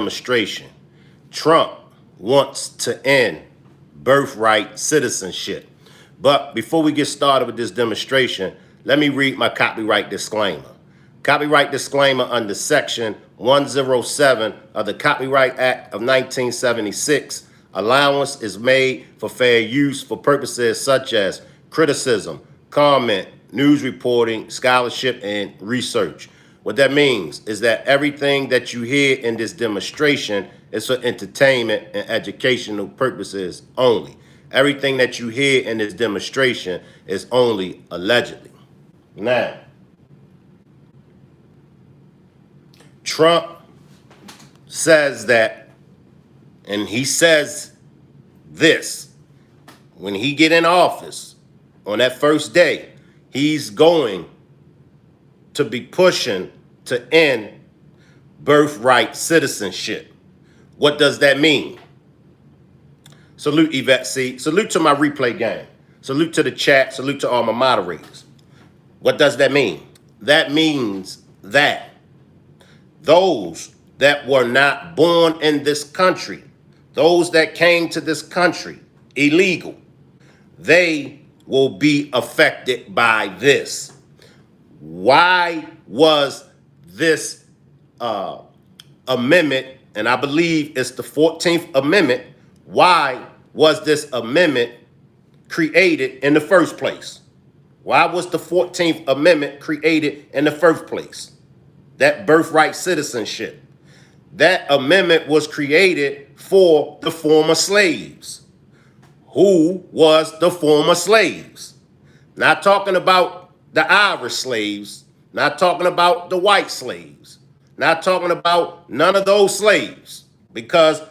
demonstration. Trump wants to end birthright citizenship. But before we get started with this demonstration, let me read my copyright disclaimer. Copyright disclaimer under Section 107 of the Copyright Act of 1976. Allowance is made for fair use for purposes such as criticism, comment, news reporting, scholarship, and research. What that means is that everything that you hear in this demonstration is for entertainment and educational purposes only. Everything that you hear in this demonstration is only allegedly. Now, Trump says that, and he says this, when he get in office on that first day, he's going to be pushing to end birthright citizenship. What does that mean? Salute Yvette C. Salute to my replay gang. Salute to the chat. Salute to all my moderators. What does that mean? That means that those that were not born in this country, those that came to this country illegal, they will be affected by this. Why was this amendment, and I believe it's the 14th Amendment, why was this amendment created in the first place? Why was the 14th Amendment created in the first place? That birthright citizenship. That amendment was created for the former slaves. Who was the former slaves? Not talking about the Irish slaves, not talking about the white slaves, not talking about none of those slaves, because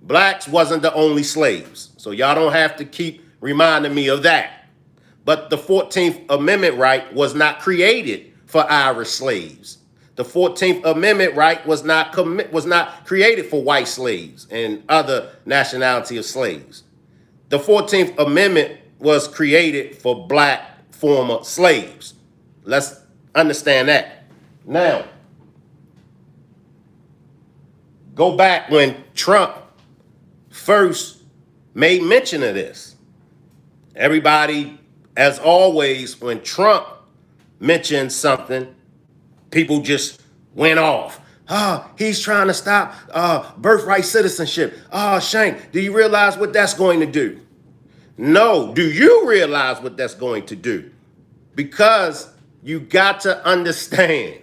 blacks wasn't the only slaves. So y'all don't have to keep reminding me of that. But the 14th Amendment right was not created for Irish slaves. The 14th Amendment right was not created for white slaves and other nationality of slaves. The 14th Amendment was created for black former slaves. Let's understand that. Now, go back when Trump first made mention of this. Everybody, as always, when Trump mentioned something, people just went off. He's trying to stop birthright citizenship. Shank, do you realize what that's going to do? No, do you realize what that's going to do? Because you got to understand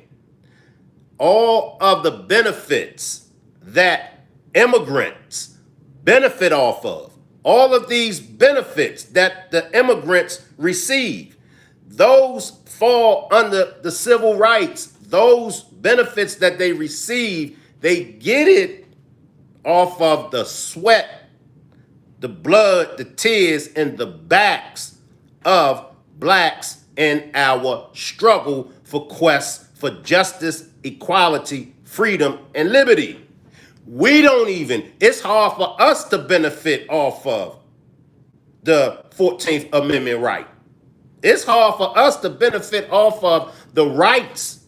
all of the benefits that immigrants benefit off of. All of these benefits that the immigrants receive, those fall under the civil rights. Those benefits that they receive, they get it off of the sweat, the blood, the tears, and the backs of blacks in our struggle for quest for justice, equality, freedom, and liberty. We don't even, it's hard for us to benefit off of the 14th Amendment right. It's hard for us to benefit off of the rights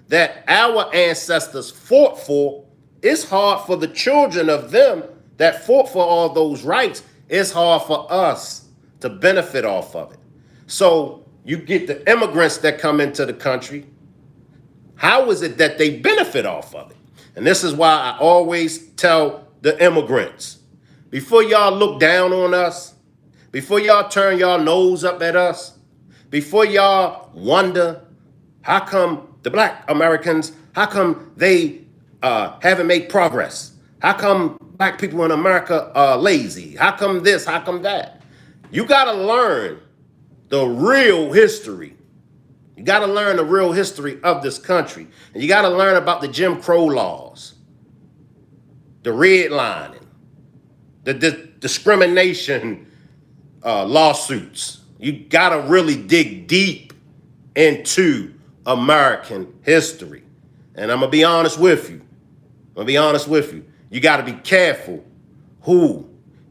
that our ancestors fought for. It's hard for the children of them that fought for all those rights. It's hard for us to benefit off of it. So you get the immigrants that come into the country. How is it that they benefit off of it? And this is why I always tell the immigrants, before y'all look down on us, before y'all turn y'all nose up at us, before y'all wonder, how come the black Americans, how come they haven't made progress? How come black people in America are lazy? How come this? How come that? You got to learn the real history. You got to learn the real history of this country. And you got to learn about the Jim Crow laws, the redlining, the discrimination lawsuits. You got to really dig deep into American history. And I'm going to be honest with you. You got to be careful who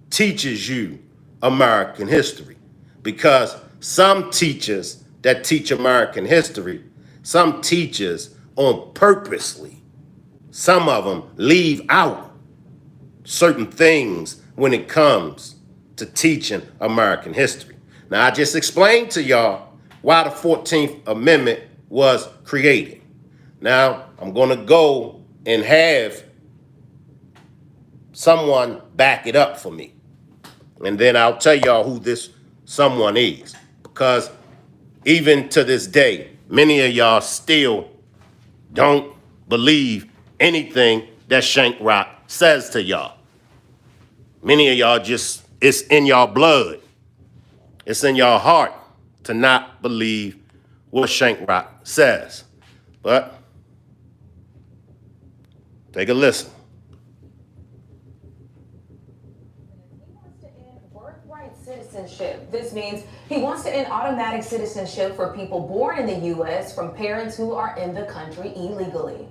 teaches you American history, because some teachers that teach American history, some teachers on purposely some of them leave out certain things when it comes to teaching American history. Now, I just explained to y'all why the 14th Amendment was created. Now, I'm going to go and have someone back it up for me. And then I'll tell y'all who this someone is. Because even to this day, many of y'all still don't believe anything that Shank Rock says to y'all. Many of y'all just, it's in y'all blood. It's in your heart to not believe what Shank Rock says. But take a listen. Citizenship. This means he wants to end automatic citizenship for people born in the U.S. from parents who are in the country illegally.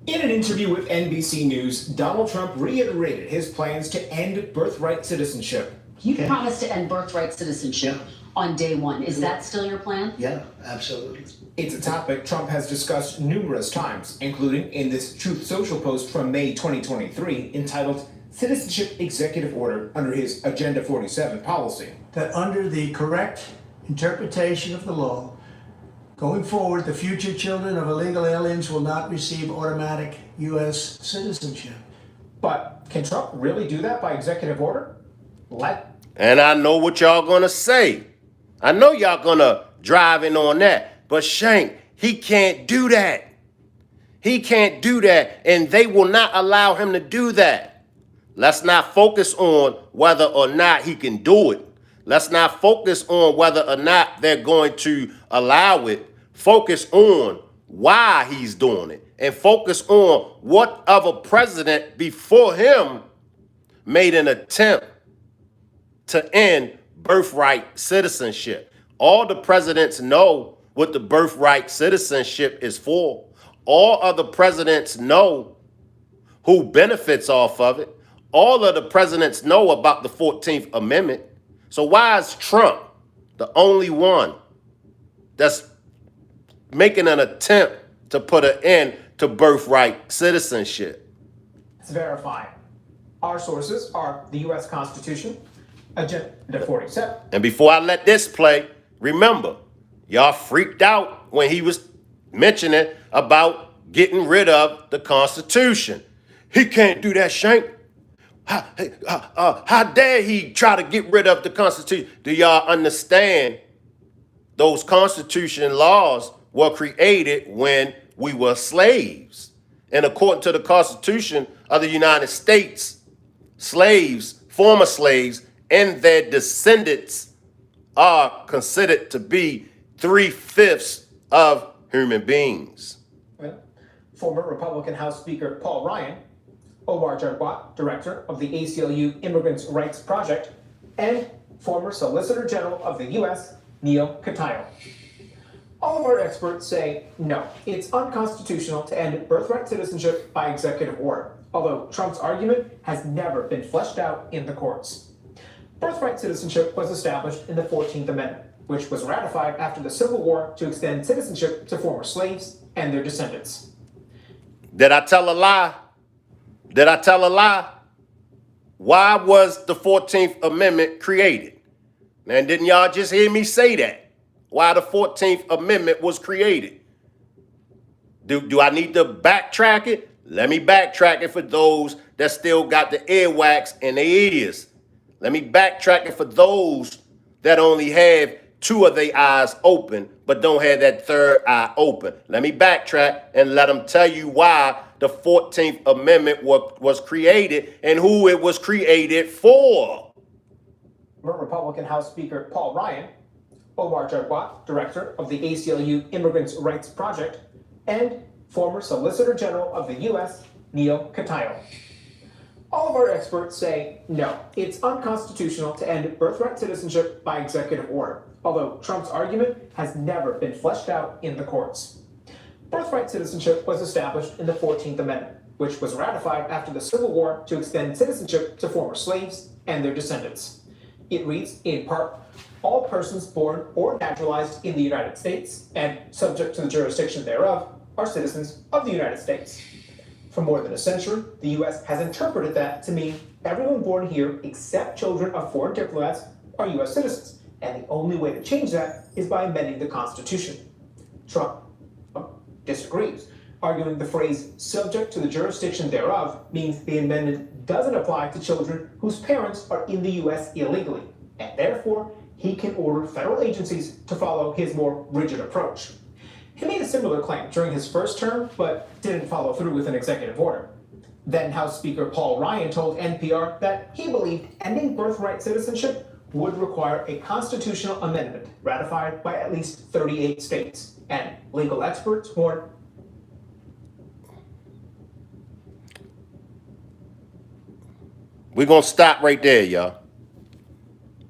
In an interview with NBC News, Donald Trump reiterated his plans to end birthright citizenship. You promised to end birthright citizenship on day one. Is that still your plan? Yeah, absolutely. It's a topic Trump has discussed numerous times, including in this Truth Social post from May 2023 entitled Citizenship Executive Order under his Agenda 47 policy. That under the correct interpretation of the law, going forward, the future children of illegal aliens will not receive automatic U.S. citizenship. But can Trump really do that by executive order? And I know what y'all gonna say. I know y'all gonna drive in on that. But Shank, he can't do that. He can't do that, and they will not allow him to do that. Let's not focus on whether or not he can do it. Let's not focus on whether or not they're going to allow it. Focus on why he's doing it. And focus on what other president before him made an attempt to end birthright citizenship. All the presidents know what the birthright citizenship is for. All other presidents know who benefits off of it. All of the presidents know about the 14th Amendment. So why is Trump the only one that's making an attempt to put an end to birthright citizenship? It's verified. Our sources are the U.S. Constitution, Agenda 47. And before I let this play, remember, y'all freaked out when he was mentioning about getting rid of the Constitution. He can't do that, Shank. How dare he try to get rid of the Constitution? Do y'all understand those Constitution laws were created when we were slaves? And according to the Constitution of the United States, slaves, former slaves, and their descendants are considered to be 3/5 of human beings. Former Republican House Speaker Paul Ryan, Omar Jarboat, director of the ACLU Immigrants' Rights Project, and former Solicitor General of the U.S., Neil Katayo. All of our experts say no, it's unconstitutional to end birthright citizenship by executive order, although Trump's argument has never been fleshed out in the courts. Birthright citizenship was established in the 14th Amendment, which was ratified after the Civil War to extend citizenship to former slaves and their descendants. Did I tell a lie? Did I tell a lie? Why was the 14th Amendment created? Man, didn't y'all just hear me say that? Why the 14th Amendment was created? Do I need to backtrack it? Let me backtrack it for those that still got the earwax in their ears. Let me backtrack it for those that only have two of their eyes open, but don't have that third eye open. Let me backtrack and let them tell you why the 14th Amendment was created and who it was created for. Republican House Speaker Paul Ryan, Omar Jarboat, director of the ACLU Immigrants' Rights Project, and former Solicitor General of the U.S., Neil Katayo. All of our experts say no, it's unconstitutional to end birthright citizenship by executive order, although Trump's argument has never been fleshed out in the courts. Birthright citizenship was established in the 14th Amendment, which was ratified after the Civil War to extend citizenship to former slaves and their descendants. It reads, in part, all persons born or naturalized in the United States and subject to the jurisdiction thereof are citizens of the United States. For more than a century, the U.S. has interpreted that to mean everyone born here except children of foreign diplomats are U.S. citizens, and the only way to change that is by amending the Constitution. Trump disagrees, arguing the phrase subject to the jurisdiction thereof means the amendment doesn't apply to children whose parents are in the U.S. illegally, and therefore he can order federal agencies to follow his more rigid approach. He made a similar claim during his first term, but didn't follow through with an executive order. Then House Speaker Paul Ryan told NPR that he believed ending birthright citizenship would require a constitutional amendment ratified by at least 38 states. And legal experts warn we're going to stop right there, y'all.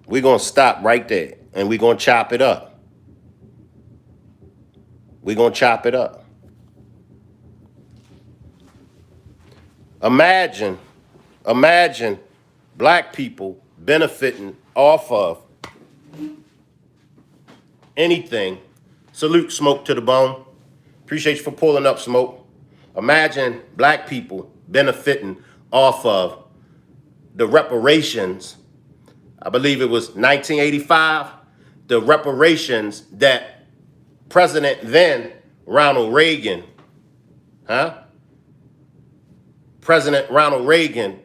We're going to stop right there, and we're going to chop it up. We're going to chop it up. Imagine black people benefiting off of anything. Salute, Smoke to the bone. Appreciate you for pulling up, Smoke. Imagine black people benefiting off of the reparations. I believe it was 1985, the reparations that President then Ronald Reagan, President Ronald Reagan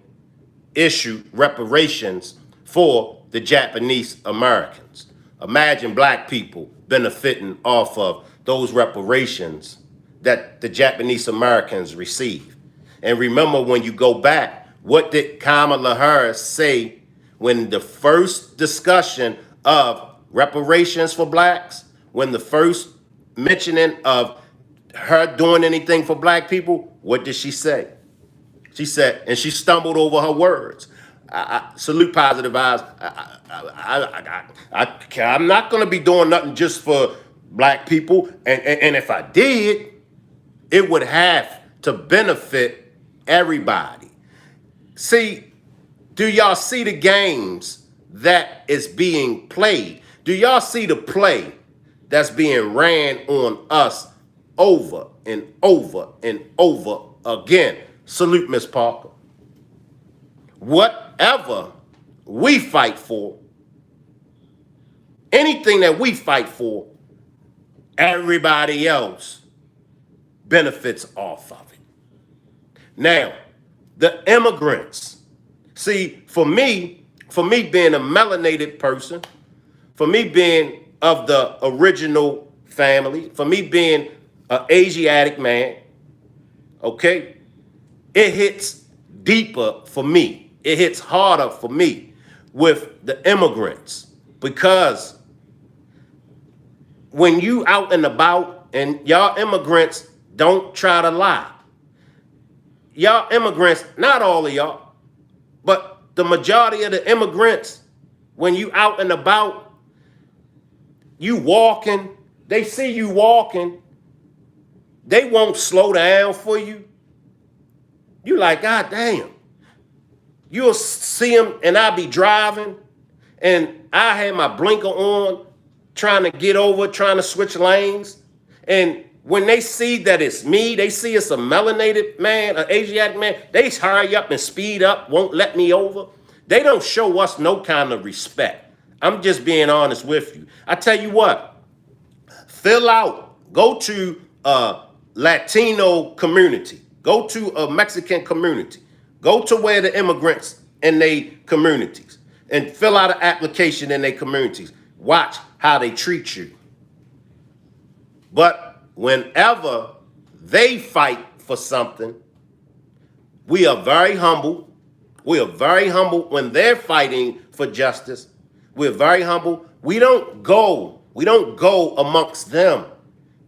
issued reparations for the Japanese Americans. Imagine black people benefiting off of those reparations that the Japanese Americans received. And remember, when you go back, what did Kamala Harris say when the first discussion of reparations for blacks, when the first mentioning of her doing anything for black people, what did she say? She said, and she stumbled over her words. I salute Positive Eyes. I'm not going to be doing nothing just for black people. And if I did, it would have to benefit everybody. See, do y'all see the games that is being played? Do y'all see the play that's being ran on us over and over and over again? Salute, Miss Parker. Whatever we fight for, anything that we fight for, everybody else benefits off of it. Now, the immigrants. See, for me being a melanated person, for me being of the original family, for me being an Asiatic man, okay, it hits deeper for me. It hits harder for me with the immigrants, because when you out and about, and y'all immigrants don't try to lie. Y'all immigrants, not all of y'all, but the majority of the immigrants, when you out and about, you walking, they see you walking, they won't slow down for you. You like, God damn. You'll see them, and I'll be driving, and I had my blinker on, trying to get over, trying to switch lanes. And when they see that it's me, they see it's a melanated man, an Asiatic man, they hurry up and speed up, won't let me over. They don't show us no kind of respect. I'm just being honest with you. I tell you what, fill out, go to a Latino community, go to a Mexican community, go to where the immigrants in their communities, and fill out an application in their communities. Watch how they treat you. But whenever they fight for something, we are very humble. We are very humble when they're fighting for justice. We're very humble. We don't go amongst them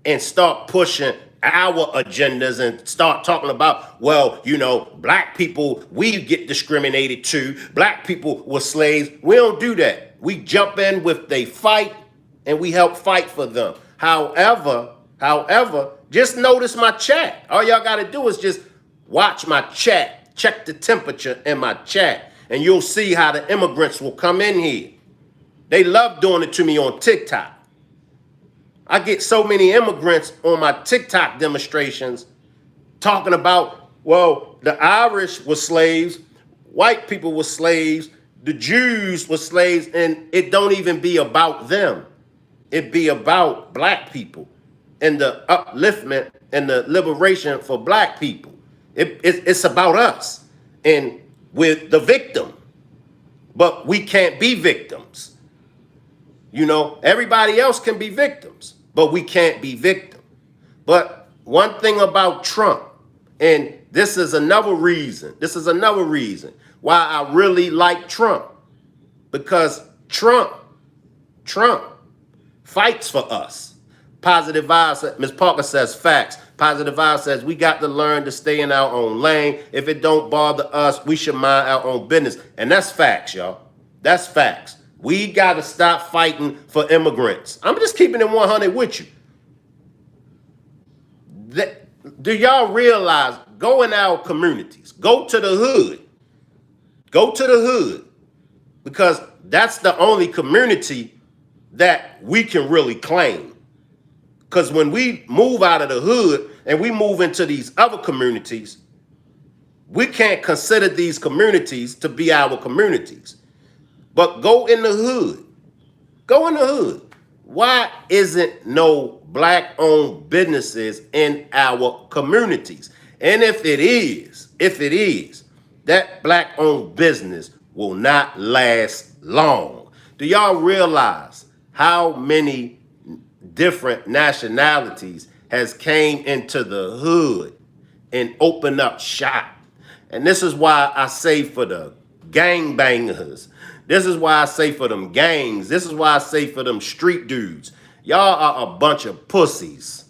and start pushing our agendas and start talking about, well, you know, black people, we get discriminated too. Black people were slaves. We don't do that. We jump in with they fight and we help fight for them. However, just notice my chat. All y'all got to do is just watch my chat, check the temperature in my chat, and you'll see how the immigrants will come in here. They love doing it to me on TikTok. I get so many immigrants on my TikTok demonstrations talking about, well, the Irish were slaves, white people were slaves, the Jews were slaves, and it don't even be about them. It be about black people and the upliftment and the liberation for black people. It's about us, and we're the victim, but we can't be victims. You know, everybody else can be victims, but we can't be victims. But one thing about Trump, and this is another reason why I really like Trump, because Trump fights for us. Positive Vibe, Ms. Parker says facts. Positive Vibe says we got to learn to stay in our own lane. If it don't bother us, we should mind our own business. And that's facts, y'all. That's facts. We got to stop fighting for immigrants. I'm just keeping it 100 with you. Do y'all realize, go in our communities, go to the hood, because that's the only community that we can really claim. Because when we move out of the hood and we move into these other communities, we can't consider these communities to be our communities. But go in the hood. Go in the hood. Why isn't no black-owned businesses in our communities? And if it is, that black-owned business will not last long. Do y'all realize how many different nationalities has came into the hood and opened up shop? And this is why I say for the gangbangers, this is why I say for them gangs, this is why I say for them street dudes, y'all are a bunch of pussies.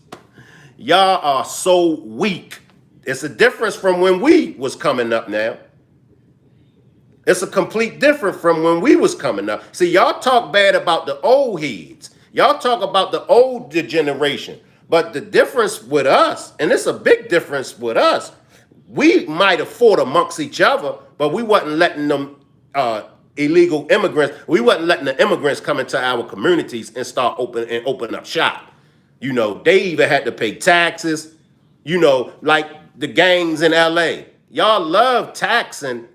Y'all are so weak. It's a difference from when we was coming up now. It's a complete difference from when we was coming up. See, y'all talk bad about the old heads. Y'all talk about the older generation. But the difference with us, and it's a big difference with us, we might have fought amongst each other, but we wasn't letting them illegal immigrants, we wasn't letting the immigrants come into our communities and start open up shop. You know, they even had to pay taxes, you know, like the gangs in LA. Y'all love taxing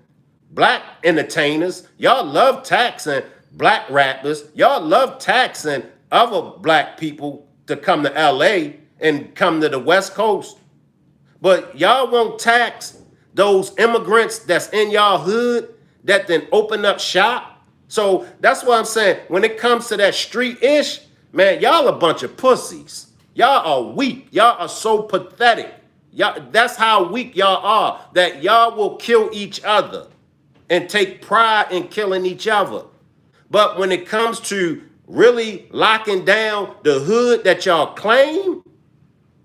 black entertainers. Y'all love taxing black rappers. Y'all love taxing other black people to come to LA and come to the West Coast. But y'all won't tax those immigrants that's in y'all hood that then open up shop. So that's what I'm saying. When it comes to that street-ish, man, y'all a bunch of pussies. Y'all are weak. Y'all are so pathetic. Y'all, that's how weak y'all are, that y'all will kill each other and take pride in killing each other. But when it comes to really locking down the hood that y'all claim,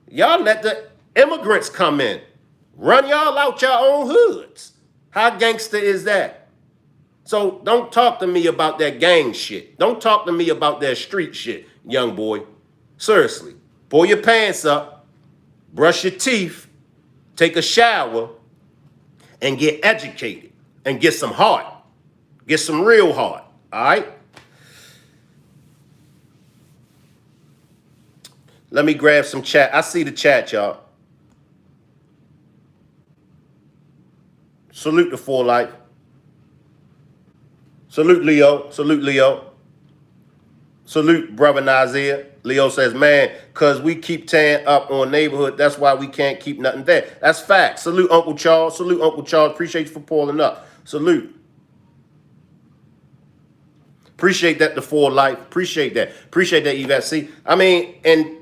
y'all let the immigrants come in. Run y'all out your own hoods. How gangster is that? So don't talk to me about that gang shit. Don't talk to me about that street shit, young boy. Seriously, pull your pants up, brush your teeth, take a shower, and get educated and get some heart. Get some real heart, all right? Let me grab some chat. I see the chat, y'all. Salute the For Life. Salute Leo. Salute Leo. Salute brother Nazir. Leo says, man, because we keep tearing up on neighborhood, that's why we can't keep nothing there. That's fact. Salute Uncle Charles. Salute Uncle Charles. Appreciate you for pulling up. Salute. Appreciate that, the For Life. Appreciate that. Appreciate that, Yvette. See, I mean, and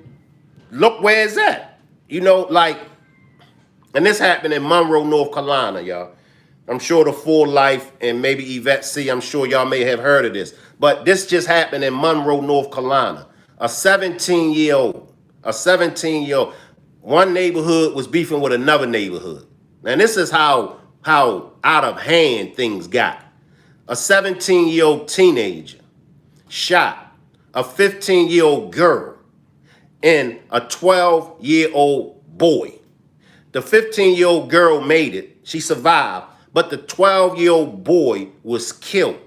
look where it's at. You know, like, and this happened in Monroe, North Carolina, y'all. I'm sure the For Life and maybe Yvette C, I'm sure y'all may have heard of this. But this just happened in Monroe, North Carolina. A 17-year-old, one neighborhood was beefing with another neighborhood. And this is how out of hand things got. A 17-year-old teenager shot a 15-year-old girl and a 12-year-old boy. The 15-year-old girl made it. She survived. But the 12-year-old boy was killed.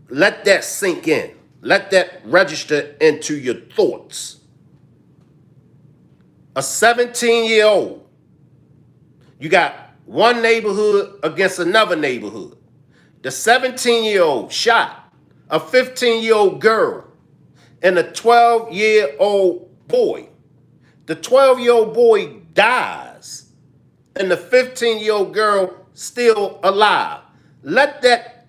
Let that sink in. Let that register into your thoughts. A 17-year-old, you got one neighborhood against another neighborhood. The 17-year-old shot a 15-year-old girl and a 12-year-old boy. The 12-year-old boy dies and the 15-year-old girl still alive. Let that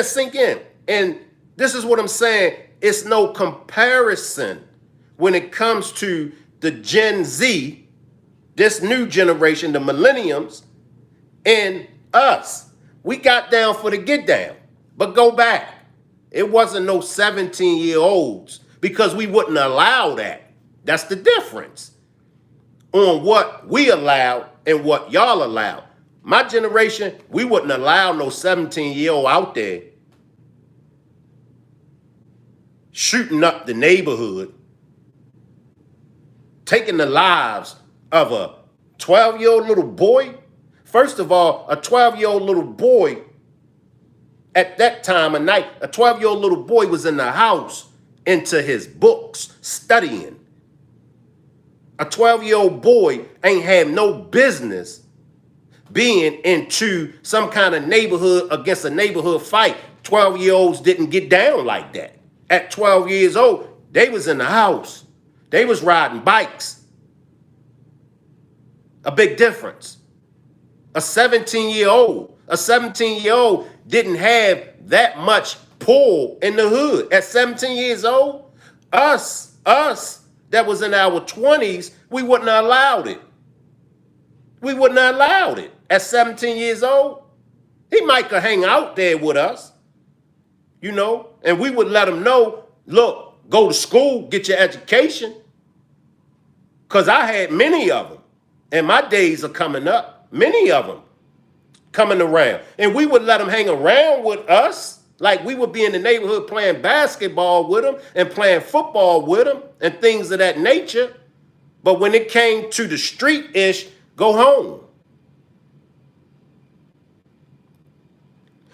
sink in. And this is what I'm saying. It's no comparison when it comes to the Gen Z, this new generation, the millenniums, and us. We got down for the get down. But go back. It wasn't no 17-year-olds because we wouldn't allow that. That's the difference on what we allowed and what y'all allowed. My generation, we wouldn't allow no 17-year-old out there shooting up the neighborhood, taking the lives of a 12-year-old little boy. First of all, a 12-year-old little boy at that time of night, a 12-year-old little boy was in the house into his books studying. A 12-year-old boy ain't have no business being into some kind of neighborhood against a neighborhood fight. 12-year-olds didn't get down like that. At 12 years old, they was in the house. They was riding bikes. A big difference. A 17-year-old didn't have that much pull in the hood. At 17 years old, us that was in our 20s, we wouldn't have allowed it. We wouldn't have allowed it. At 17 years old, he might could hang out there with us, you know, and we would let him know, look, go to school, get your education. Because I had many of them, and my days are coming up, many of them coming around. And we would let them hang around with us. Like we would be in the neighborhood playing basketball with them and playing football with them and things of that nature. But when it came to the street-ish, go home.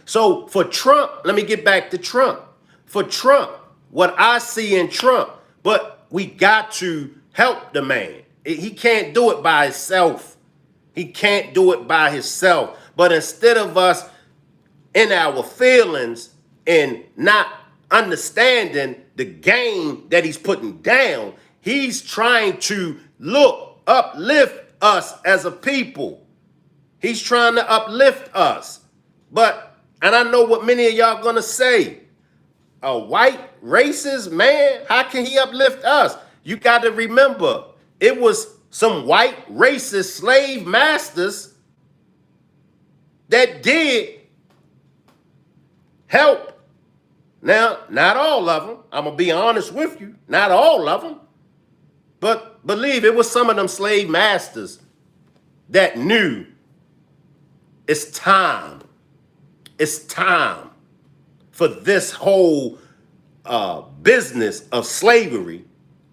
So for Trump, let me get back to Trump. For Trump, what I see in Trump, but we got to help the man. He can't do it by himself. He can't do it by himself. But instead of us in our feelings and not understanding the game that he's putting down, he's trying to uplift us as a people. He's trying to uplift us. And I know what many of y'all gonna say. A white racist man, how can he uplift us? You got to remember, it was some white racist slave masters that did help. Now, not all of them. I'm going to be honest with you. Not all of them. But believe it was some of them slave masters that knew it's time. It's time for this whole business of slavery.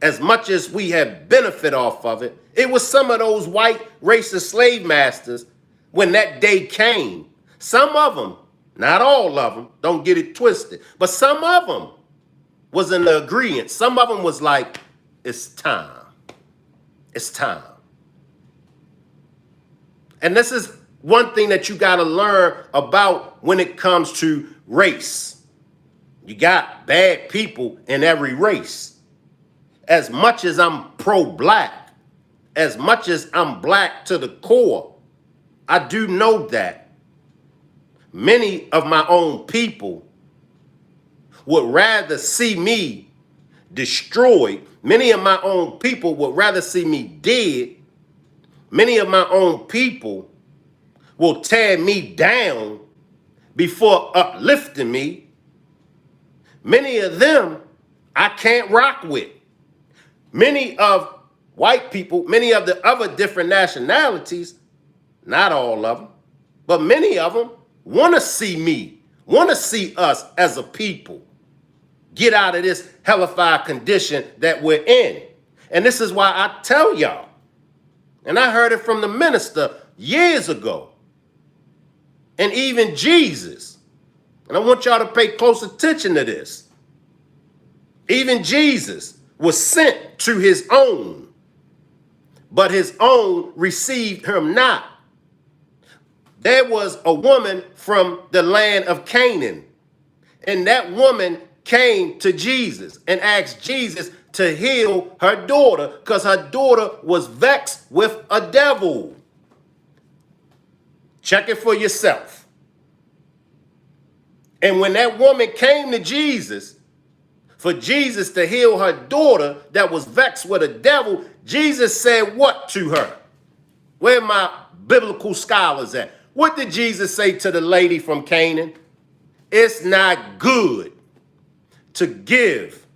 As much as we have benefit off of it, it was some of those white racist slave masters when that day came. Some of them, not all of them, don't get it twisted, but some of them was in the agreement. Some of them was like, it's time. It's time. And this is one thing that you got to learn about when it comes to race. You got bad people in every race. As much as I'm pro-black, as much as I'm black to the core, I do know that many of my own people would rather see me destroyed. Many of my own people would rather see me dead. Many of my own people will tear me down before uplifting me. Many of them I can't rock with. Many of white people, many of the other different nationalities, not all of them, but many of them want to see me, want to see us as a people get out of this hellified condition that we're in. And this is why I tell y'all, and I heard it from the minister years ago, and even Jesus, and I want y'all to pay close attention to this. Even Jesus was sent to his own, but his own received him not. There was a woman from the land of Canaan, and that woman came to Jesus and asked Jesus to heal her daughter because her daughter was vexed with a devil. Check it for yourself. And when that woman came to Jesus, for Jesus to heal her daughter that was vexed with a devil, Jesus said what to her? Where are my biblical scholars at? What did Jesus say to the lady from Canaan? It's not good to give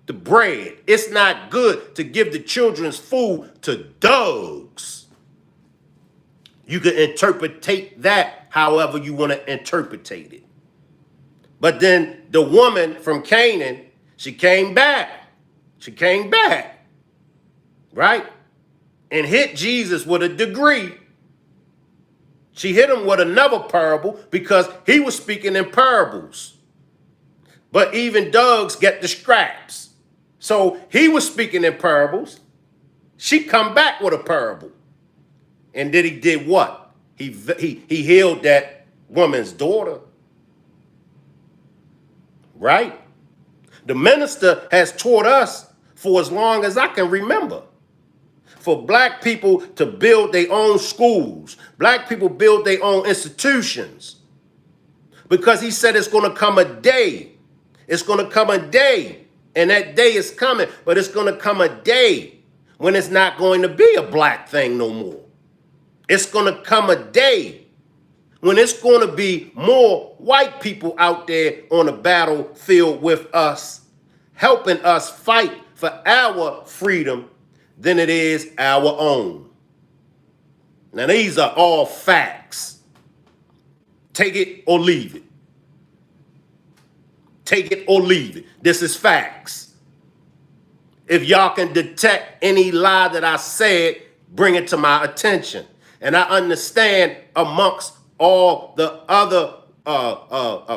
the bread. It's not good to give the children's food to dogs. You can interpretate that however you want to interpretate it. But then the woman from Canaan, she came back. She came back, right? And hit Jesus with a degree. She hit him with another parable because he was speaking in parables. But even dogs get the scraps. So he was speaking in parables. She come back with a parable. And then he did what? He healed that woman's daughter. Right? The minister has taught us for as long as I can remember. For black people to build their own schools. Black people build their own institutions. Because he said it's going to come a day. It's going to come a day. And that day is coming. But it's going to come a day when it's not going to be a black thing no more. It's going to come a day when it's going to be more white people out there on the battlefield with us, helping us fight for our freedom than it is our own. Now, these are all facts. Take it or leave it. Take it or leave it. This is facts. If y'all can detect any lie that I said, bring it to my attention. And I understand amongst all the other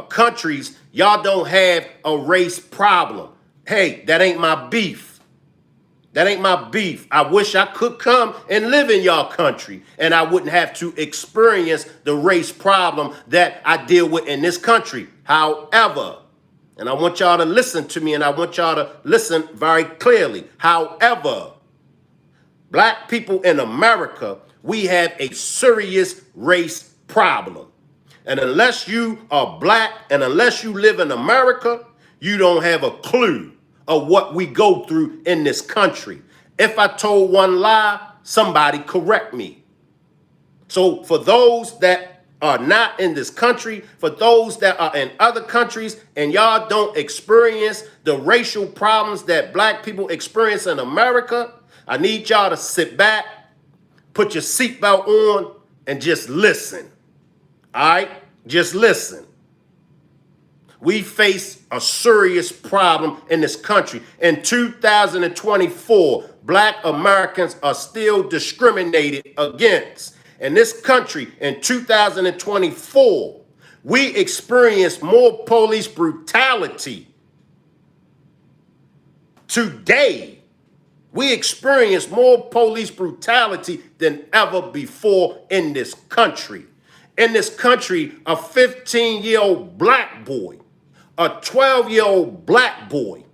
countries, y'all don't have a race problem. Hey, that ain't my beef. That ain't my beef. I wish I could come and live in y'all country and I wouldn't have to experience the race problem that I deal with in this country. However, and I want y'all to listen to me and I want y'all to listen very clearly. However, black people in America, we have a serious race problem. And unless you are black and unless you live in America, you don't have a clue of what we go through in this country. If I told one lie, somebody correct me. So for those that are not in this country, for those that are in other countries, and y'all don't experience the racial problems that black people experience in America, I need y'all to sit back, put your seatbelt on, and just listen. All right? Just listen. We face a serious problem in this country. In 2024, black Americans are still discriminated against. In this country, in 2024, we experience more police brutality. Today, we experience more police brutality than ever before in this country. In this country, a 15-year-old black boy, a 12-year-old black boy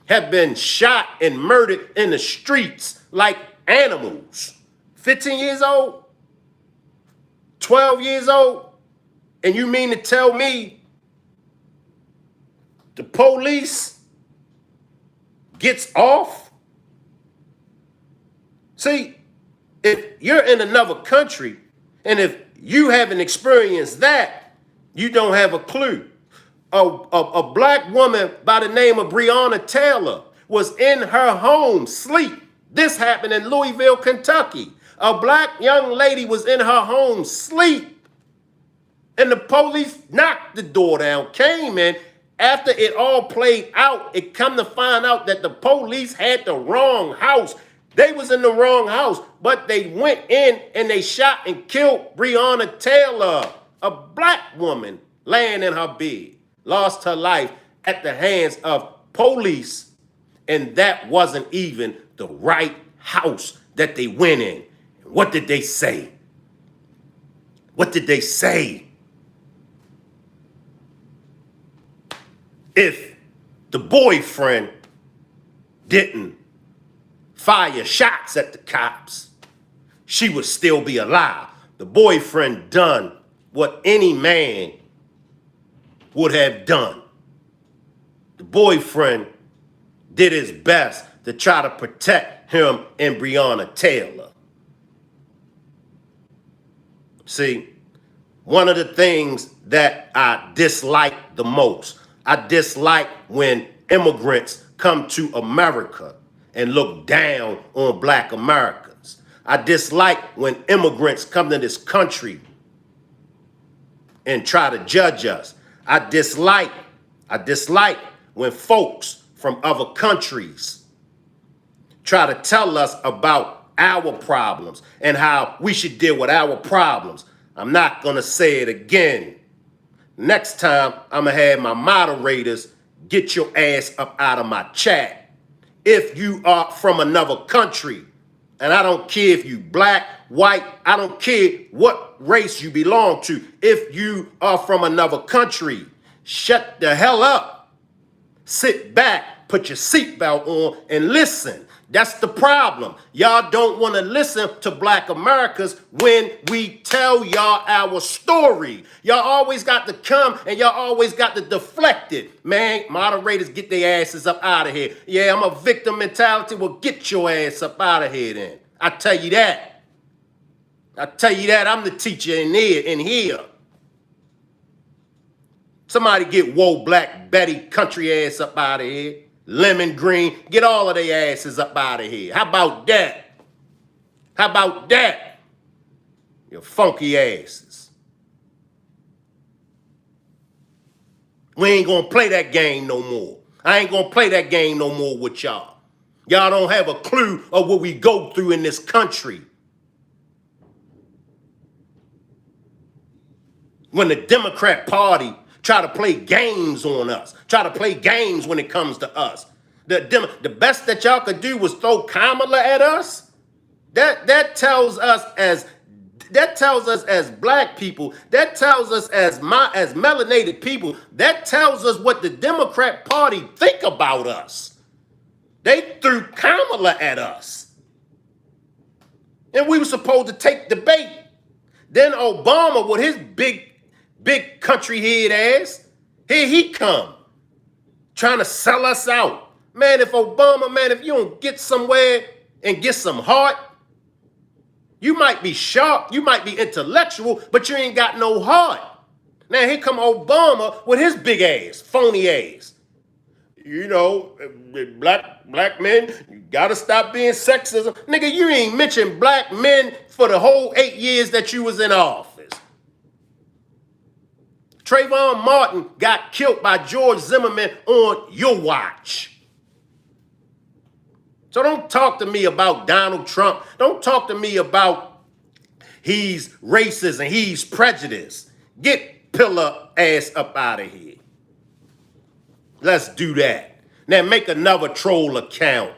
have been shot and murdered in the streets like animals. 15 years old, 12 years old, and you mean to tell me the police gets off? See, if you're in another country and if you haven't experienced that, you don't have a clue. A black woman by the name of Breonna Taylor was in her home sleep. This happened in Louisville, Kentucky. A black young lady was in her home sleep. And the police knocked the door down, came in. After it all played out, it come to find out that the police had the wrong house. They was in the wrong house, but they went in and they shot and killed Breonna Taylor, a black woman laying in her bed. lost her life at the hands of police, and that wasn't even the right house that they went in. What did they say? What did they say? If the boyfriend didn't fire shots at the cops, she would still be alive. The boyfriend done what any man would have done. The boyfriend did his best to try to protect him and Breonna Taylor. See, one of the things that I dislike the most, I dislike when immigrants come to America and look down on black Americans. I dislike when immigrants come to this country and try to judge us. I dislike when folks from other countries try to tell us about our problems and how we should deal with our problems. I'm not going to say it again. Next time, I'm going to have my moderators get your ass up out of my chat. If you are from another country, and I don't care if you black, white, I don't care what race you belong to. If you are from another country, shut the hell up. Sit back, put your seatbelt on, and listen. That's the problem. Y'all don't want to listen to black Americans when we tell y'all our story. Y'all always got to come and y'all always got to deflect it. Man, moderators, get their asses up out of here. Yeah, I'm a victim mentality. Well, get your ass up out of here then. I tell you that. I'm the teacher in here. Somebody get Whoa Black Betty country ass up out of here. Lemon Green, get all of their asses up out of here. How about that? Your funky asses. We ain't gonna play that game no more. I ain't gonna play that game no more with y'all. Y'all don't have a clue of what we go through in this country. When the Democrat Party try to play games on us, try to play games when it comes to us. The best that y'all could do was throw Kamala at us. That tells us as black people, that tells us as melanated people, that tells us what the Democrat Party think about us. They threw Kamala at us. And we were supposed to take the bait. Then Obama with his big country head ass, here he come, trying to sell us out. Man, if you don't get somewhere and get some heart, you might be sharp, you might be intellectual, but you ain't got no heart. Now here come Obama with his big ass, phony ass. You know, black men, you gotta stop being sexism. Nigga, you ain't mentioned black men for the whole 8 years that you was in office. Trayvon Martin got killed by George Zimmerman on your watch. So don't talk to me about Donald Trump. Don't talk to me about he's racist and he's prejudiced. Get pillar ass up out of here. Let's do that. Now make another troll account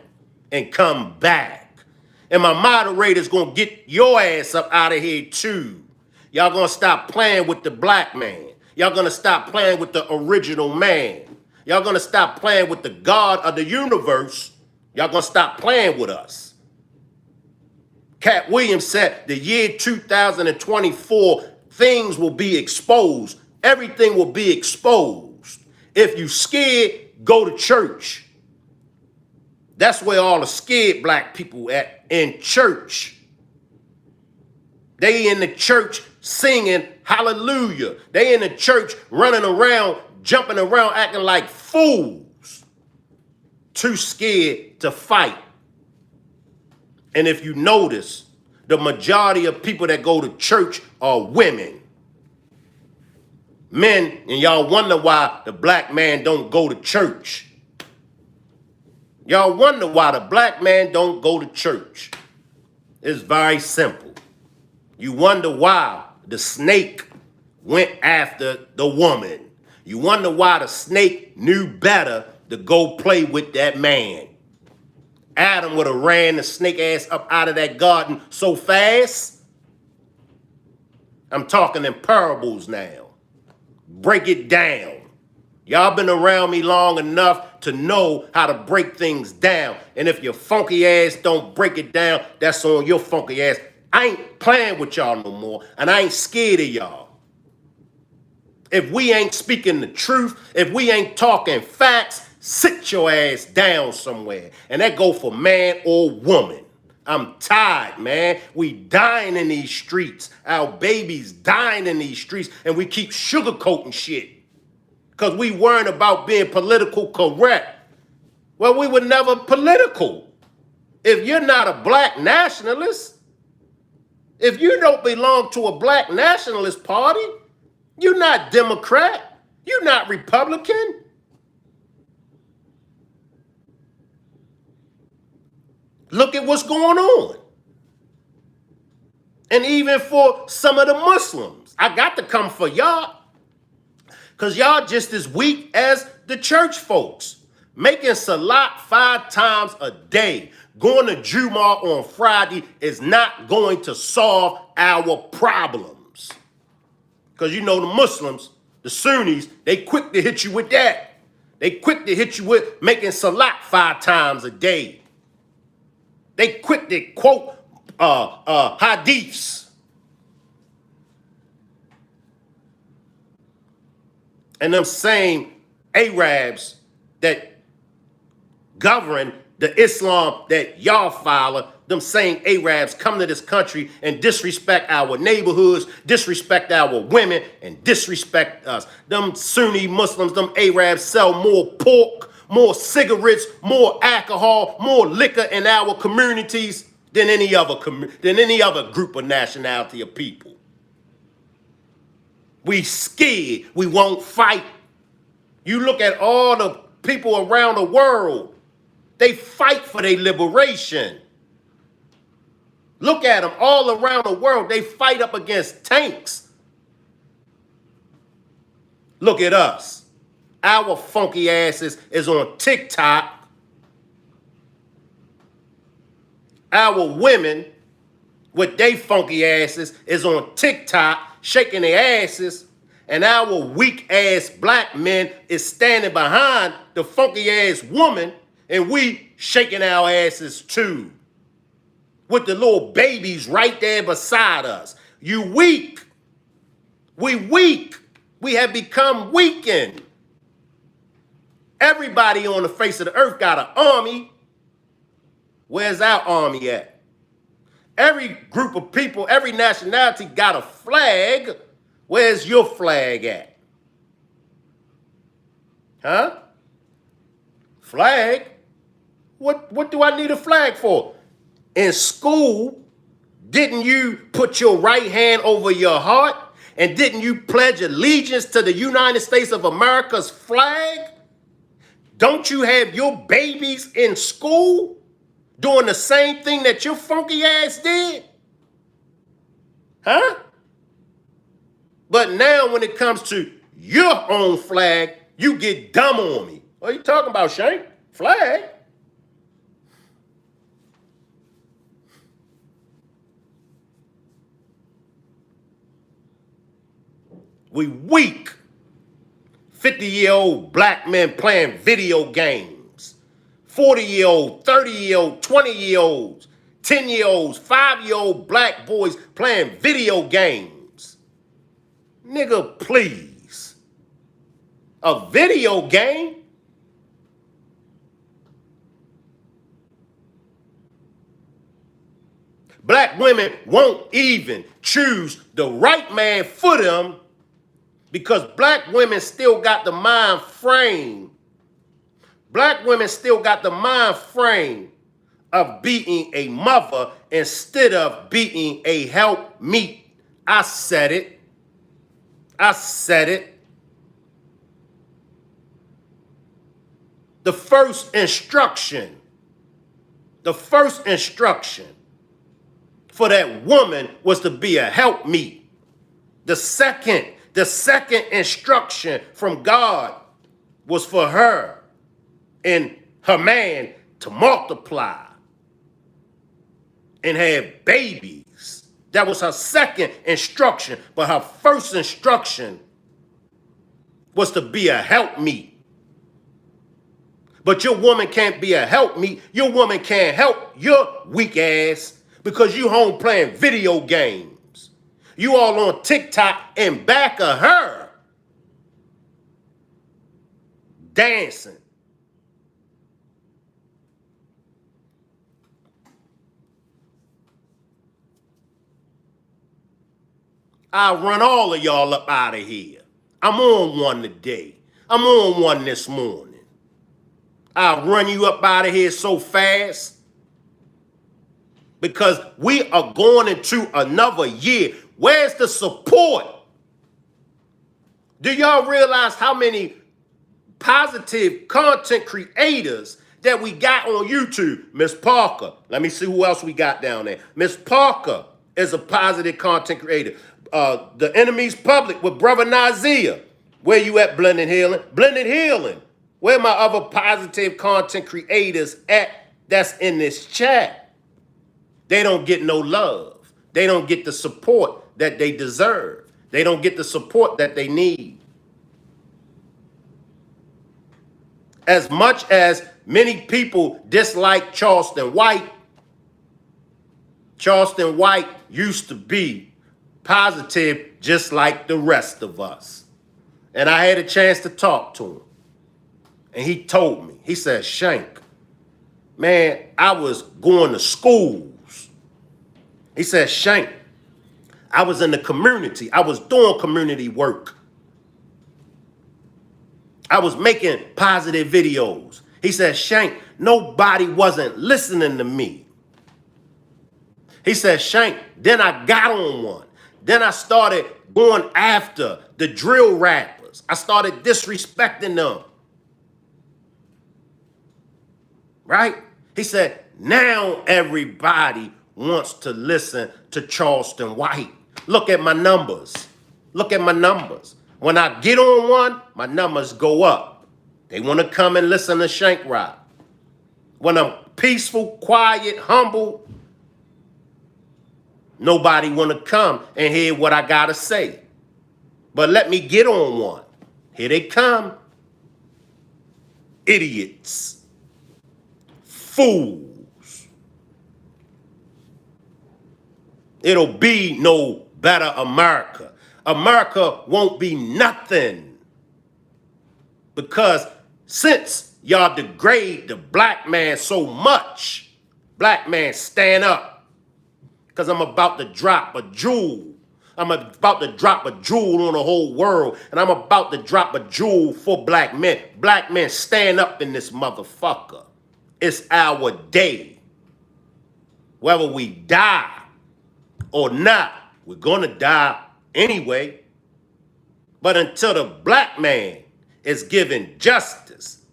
and come back. And my moderator's gonna get your ass up out of here too. Y'all gonna stop playing with the black man. Y'all gonna stop playing with the original man. Y'all gonna stop playing with the God of the universe. Y'all gonna stop playing with us. Cat Williams said the year 2024, things will be exposed. Everything will be exposed. If you scared, go to church. That's where all the scared black people at, in church. They in the church singing hallelujah. They in the church running around, jumping around, acting like fools. Too scared to fight. And if you notice, the majority of people that go to church are women. Men, and y'all wonder why the black man don't go to church. Y'all wonder why the black man don't go to church. It's very simple. You wonder why the snake went after the woman. You wonder why the snake knew better to go play with that man. Adam would have ran the snake ass up out of that garden so fast. I'm talking in parables now. Break it down. Y'all been around me long enough to know how to break things down. And if your funky ass don't break it down, that's on your funky ass. I ain't playing with y'all no more, and I ain't scared of y'all. If we ain't speaking the truth, if we ain't talking facts, sit your ass down somewhere. And that go for man or woman. I'm tired, man. We dying in these streets. Our babies dying in these streets, and we keep sugarcoating shit. Because we weren't about being political correct. Well, we were never political. If you're not a black nationalist, if you don't belong to a black nationalist party, you're not Democrat, you're not Republican. Look at what's going on. And even for some of the Muslims, I got to come for y'all. Because y'all just as weak as the church folks. Making salat 5 times a day, going to Jumu'ah on Friday is not going to solve our problems. Because you know the Muslims, the Sunnis, they quick to hit you with that. They quick to hit you with making salat 5 times a day. They quick to quote hadiths. And them same Arabs that govern the Islam that y'all follow, them same Arabs come to this country and disrespect our neighborhoods, disrespect our women, and disrespect us. Them Sunni Muslims, them Arabs sell more pork, more cigarettes, more alcohol, more liquor in our communities than any other group of nationality of people. We scared. We won't fight. You look at all the people around the world. They fight for their liberation. Look at them all around the world. They fight up against tanks. Look at us. Our funky asses is on TikTok. Our women with they funky asses is on TikTok shaking their asses, and our weak ass black men is standing behind the funky ass woman, and we shaking our asses too. With the little babies right there beside us. You weak. We weak. We have become weakened. Everybody on the face of the earth got an army. Where's our army at? Every group of people, every nationality got a flag. Where's your flag at? Huh? Flag? What do I need a flag for? In school, didn't you put your right hand over your heart? And didn't you pledge allegiance to the United States of America's flag? Don't you have your babies in school doing the same thing that your funky ass did? Huh? But now when it comes to your own flag, you get dumb on me. What are you talking about, Shank? Flag? We weak. 50-year-old black men playing video games. 40-year-old, 30-year-old, 20-year-olds, 10-year-olds, 5-year-old black boys playing video games. Nigga, please. A video game? Black women won't even choose the right man for them because black women still got the mind frame. Black women still got the mind frame of being a mother instead of being a helpmeet. I said it. I said it. The first instruction for that woman was to be a helpmeet. The second The second instruction from God was for her and her man to multiply and have babies. That was her second instruction. But her first instruction was to be a helpmeet. But your woman can't be a helpmeet. Your woman can't help your weak ass because you home playing video games. You all on TikTok and back of her dancing. I'll run all of y'all up out of here. I'm on one today. I'm on one this morning. I'll run you up out of here so fast because we are going into another year. Where's the support? Do y'all realize how many positive content creators that we got on YouTube? Miss Parker. Let me see who else we got down there. Miss Parker is a positive content creator. The Enemy's Public with Brother Nazia. Where you at, Blended Healing? Blended Healing. Where my other positive content creators at that's in this chat? They don't get no love. They don't get the support that they deserve. They don't get the support that they need. As much as many people dislike Charleston White used to be positive just like the rest of us. And I had a chance to talk to him. And he told me, he said, Shank, man, I was going to schools. He said, Shank, I was in the community. I was doing community work. I was making positive videos. He said, Shank, nobody wasn't listening to me. He said, Shank, then I got on one. Then I started going after the drill rappers. I started disrespecting them. Right? He said, now everybody wants to listen to Charleston White. Look at my numbers. Look at my numbers. When I get on one, my numbers go up. They want to come and listen to Shank Rock. When I'm peaceful, quiet, humble, nobody want to come and hear what I got to say. But let me get on one. Here they come. Idiots. Fools. It'll be no better America. America won't be nothing. Because since y'all degrade the black man so much, black man, stand up. Because I'm about to drop a jewel. I'm about to drop a jewel on the whole world. And I'm about to drop a jewel for black men. Black men, stand up in this motherfucker. It's our day. Whether we die or not, we're going to die anyway. But until the black man is given justice,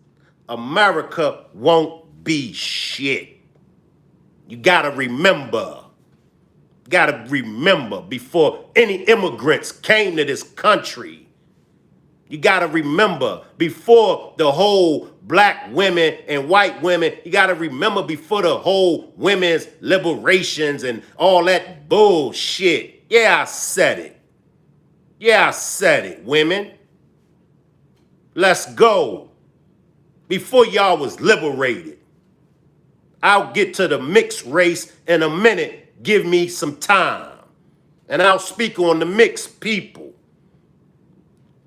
America won't be shit. You got to remember. Got to remember, before any immigrants came to this country, you got to remember, before the whole black women and white women, you got to remember, before the whole women's liberations and all that bullshit. Yeah, I said it. Yeah, I said it, women. Let's go. Before y'all was liberated. I'll get to the mixed race in a minute. Give me some time. And I'll speak on the mixed people.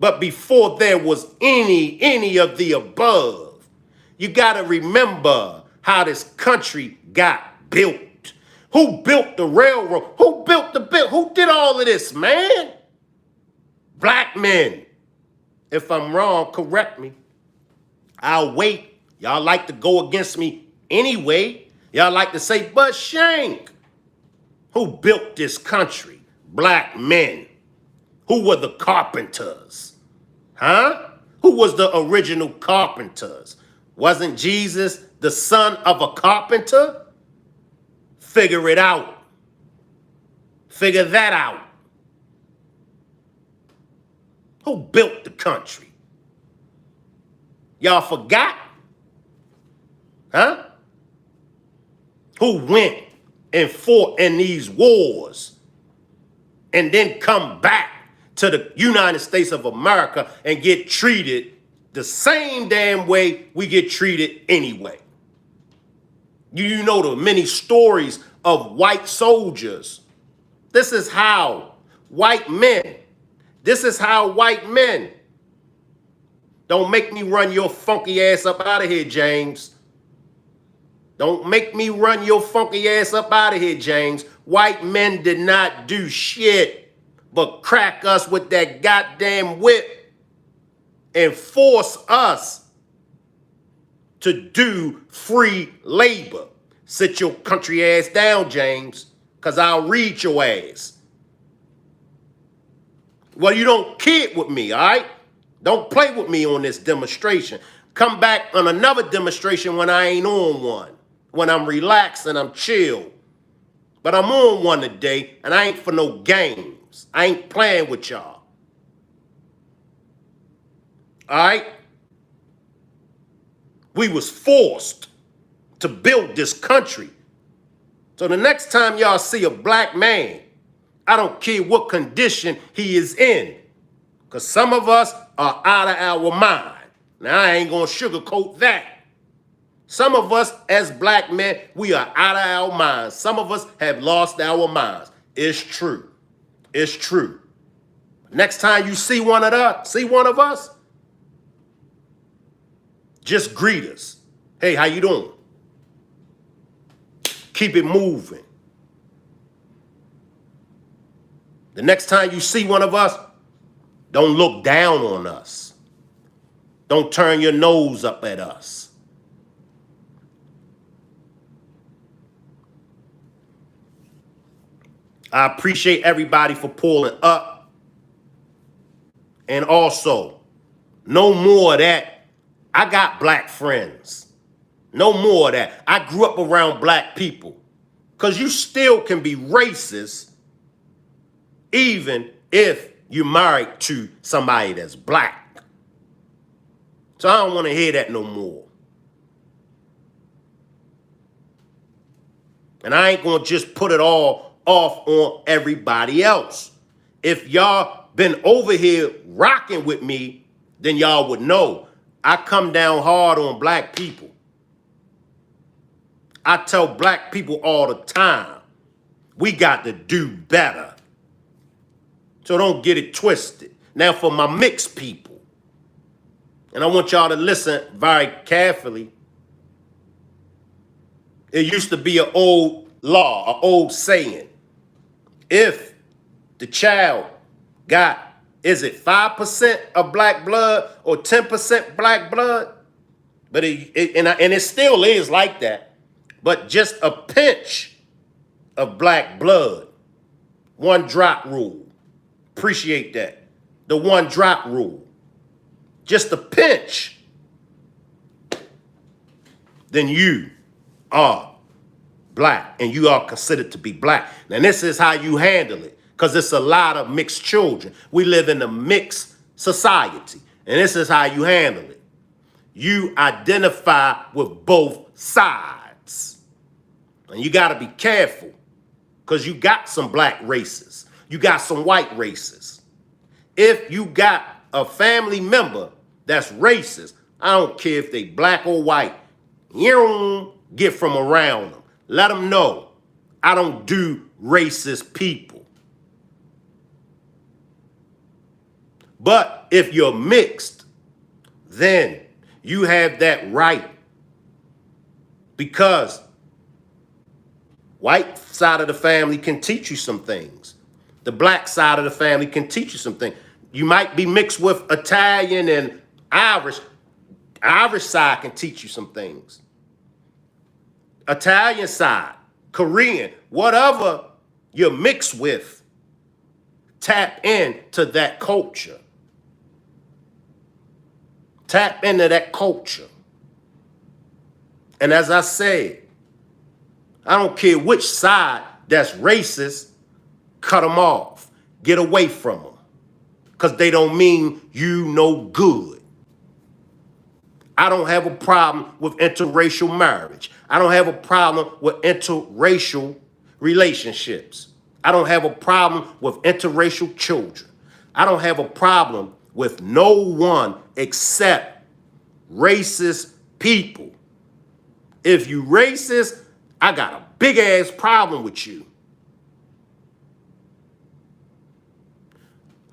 But before there was any of the above, you got to remember how this country got built. Who built the railroad? Who built the bill? Who did all of this, man? Black men. If I'm wrong, correct me. I'll wait. Y'all like to go against me anyway. Y'all like to say, but Shank. Who built this country? Black men. Who were the carpenters? Huh? Who was the original carpenters? Wasn't Jesus the son of a carpenter? Figure it out. Figure that out. Who built the country? Y'all forgot? Huh? Who went and fought in these wars and then come back to the United States of America and get treated the same damn way we get treated anyway? You know the many stories of white soldiers. This is how white men, don't make me run your funky ass up out of here, James. Don't make me run your funky ass up out of here, James. White men did not do shit but crack us with that goddamn whip and force us to do free labor. Sit your country ass down, James, because I'll read your ass. Well, you don't kid with me, all right? Don't play with me on this demonstration. Come back on another demonstration when I ain't on one, when I'm relaxed and I'm chill. But I'm on one today, and I ain't for no games. I ain't playing with y'all. All right? We was forced to build this country. So the next time y'all see a black man, I don't care what condition he is in, because some of us are out of our mind. Now, I ain't going to sugarcoat that. Some of us as black men, we are out of our minds. Some of us have lost our minds. It's true. It's true. Next time you see one of us, just greet us. Hey, how you doing? Keep it moving. The next time you see one of us, don't look down on us. Don't turn your nose up at us. I appreciate everybody for pulling up. And also, no more of that. I got black friends. No more of that. I grew up around black people. Because you still can be racist even if you're married to somebody that's black. So I don't want to hear that no more. And I ain't going to just put it all off on everybody else. If y'all been over here rocking with me, then y'all would know I come down hard on black people. I tell black people all the time, we got to do better. So don't get it twisted. Now for my mixed people, and I want y'all to listen very carefully. It used to be an old law, an old saying. If the child got, is it 5% of black blood or 10% black blood? But it still is like that. But just a pinch of black blood. One drop rule. Appreciate that. The one drop rule. Just a pinch. Then you are black and you are considered to be black. Now this is how you handle it, because it's a lot of mixed children. We live in a mixed society, and this is how you handle it. You identify with both sides. And you got to be careful, because you got some black races. You got some white races. If you got a family member that's racist, I don't care if they black or white, you don't get from around them. Let them know I don't do racist people. But if you're mixed, then you have that right, because white side of the family can teach you some things. The black side of the family can teach you some things. You might be mixed with Italian and Irish. Irish side can teach you some things. Italian side, Korean, whatever you're mixed with, tap into that culture. Tap into that culture. And as I said, I don't care which side that's racist, cut them off. Get away from them. because they don't mean you no good. I don't have a problem with interracial marriage. I don't have a problem with interracial relationships. I don't have a problem with interracial children. I don't have a problem with no one except racist people. If you racist, I got a big ass problem with you.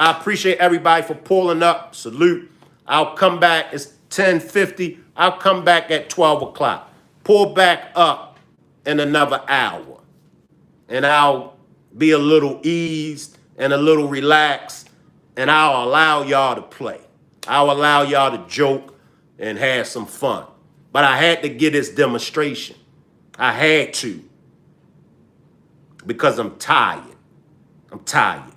I appreciate everybody for pulling up. Salute. I'll come back. It's 10:50. I'll come back at 12 o'clock. Pull back up in another hour. And I'll be a little eased and a little relaxed. And I'll allow y'all to play. I'll allow y'all to joke and have some fun. But I had to get this demonstration. I had to. Because I'm tired. I'm tired.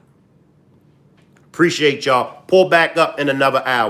Appreciate y'all. Pull back up in another hour.